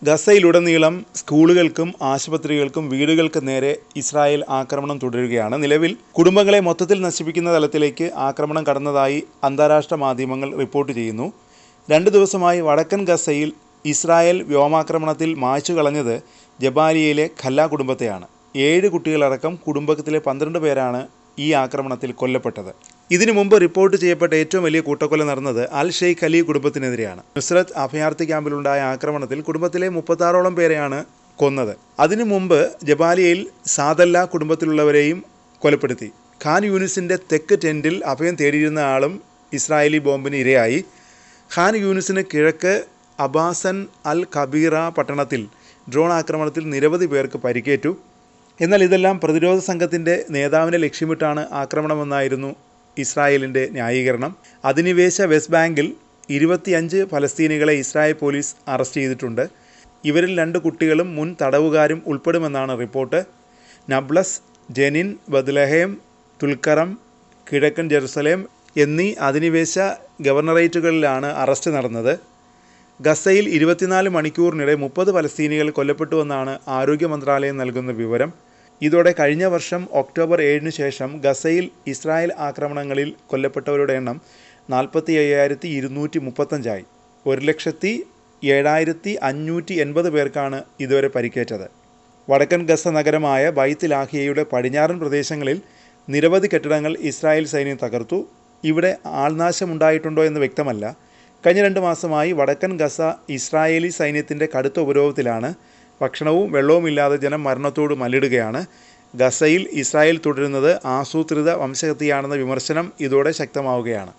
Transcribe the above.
ഗസയിലുടനീളം സ്കൂളുകൾക്കും ആശുപത്രികൾക്കും വീടുകൾക്കും നേരെ ഇസ്രായേൽ ആക്രമണം തുടരുകയാണ്. നിലവിൽ കുടുംബങ്ങളെ മൊത്തത്തിൽ നശിപ്പിക്കുന്ന തലത്തിലേക്ക് ആക്രമണം കടന്നതായി അന്താരാഷ്ട്ര മാധ്യമങ്ങൾ റിപ്പോർട്ട് ചെയ്യുന്നു. 2 ദിവസമായി വടക്കൻ ഗസയിൽ ഇസ്രായേൽ വ്യോമാക്രമണത്തിൽ മായ്ച്ചു കളഞ്ഞത് ജബാലിയയിലെ ഖല്ല കുടുംബത്തെയാണ്. 7 കുട്ടികളടക്കം കുടുംബത്തിലെ 12 പേരാണ് ഈ ആക്രമണത്തിൽ കൊല്ലപ്പെട്ടത്. ഇതിനു മുമ്പ് റിപ്പോർട്ട് ചെയ്യപ്പെട്ട ഏറ്റവും വലിയ കൂട്ടക്കൊല നടന്നത് അൽ ഷെയ്ഖ് അലി കുടുംബത്തിനെതിരെയാണ്. നുസ്രത്ത് അഭയാർത്ഥി ക്യാമ്പിലുണ്ടായ ആക്രമണത്തിൽ കുടുംബത്തിലെ 36ഓളം പേരെയാണ് കൊന്നത്. അതിനു മുമ്പ് ജബാലിയയിൽ സാദല്ല കുടുംബത്തിലുള്ളവരെയും കൊലപ്പെടുത്തി. ഖാൻ യൂനിസിൻ്റെ തെക്ക് ടെൻറ്റിൽ അഭയം തേടിയിരുന്ന ആളും ഇസ്രായേലി ബോംബിന് ഇരയായി. ഖാൻ യൂനിസിന് കിഴക്ക് അബാസൻ അൽ കബീറ പട്ടണത്തിൽ ഡ്രോൺ ആക്രമണത്തിൽ നിരവധി പേർക്ക് പരിക്കേറ്റു. എന്നാൽ ഇതെല്ലാം പ്രതിരോധ സംഘത്തിൻ്റെ നേതാവിനെ ലക്ഷ്യമിട്ടാണ് ആക്രമണമെന്നായിരുന്നു ഇസ്രായേലിൻ്റെ ന്യായീകരണം. അധിനിവേശ വെസ്റ്റ് ബാങ്കിൽ 25 ഫലസ്തീനികളെ ഇസ്രായേൽ പോലീസ് അറസ്റ്റ് ചെയ്തിട്ടുണ്ട്. ഇവരിൽ 2 കുട്ടികളും മുൻ തടവുകാരും ഉൾപ്പെടുമെന്നാണ് റിപ്പോർട്ട്. നബ്ലസ്, ജെനിൻ, ബത്ലഹേം, തുൽക്കറം, കിഴക്കൻ ജെറുസലേം എന്നീ അധിനിവേശ ഗവർണറേറ്റുകളിലാണ് അറസ്റ്റ് നടന്നത്. ഗസയിൽ 24 മണിക്കൂറിനിടെ 30 ഫലസ്തീനികൾ കൊല്ലപ്പെട്ടുവെന്നാണ് ആരോഗ്യ മന്ത്രാലയം നൽകുന്ന വിവരം. ഇതോടെ കഴിഞ്ഞ വർഷം ഒക്ടോബർ 7 ശേഷം ഗസയിൽ ഇസ്രായേൽ ആക്രമണങ്ങളിൽ കൊല്ലപ്പെട്ടവരുടെ എണ്ണം 45,235 ആയി. 1,07,580 പേർക്കാണ് ഇതുവരെ പരിക്കേറ്റത്. വടക്കൻ ഗസ നഗരമായ ബൈത്ത് ലാഹിയയുടെ പടിഞ്ഞാറൻ പ്രദേശങ്ങളിൽ നിരവധി കെട്ടിടങ്ങൾ ഇസ്രായേൽ സൈന്യം തകർത്തു. ഇവിടെ ആൾനാശമുണ്ടായിട്ടുണ്ടോ എന്ന് വ്യക്തമല്ല. കഴിഞ്ഞ 2 മാസമായി വടക്കൻ ഗസ ഇസ്രായേലി സൈന്യത്തിൻ്റെ കടുത്ത ഉപരോധത്തിലാണ്. ഭക്ഷണവും വെള്ളവുമില്ലാതെ ജനം മരണത്തോട് മല്ലിടുകയാണ്. ഗസയിൽ ഇസ്രായേൽ തുടരുന്നത് ആസൂത്രിത വംശഹത്യയാണെന്ന വിമർശനം ഇതോടെ ശക്തമാവുകയാണ്.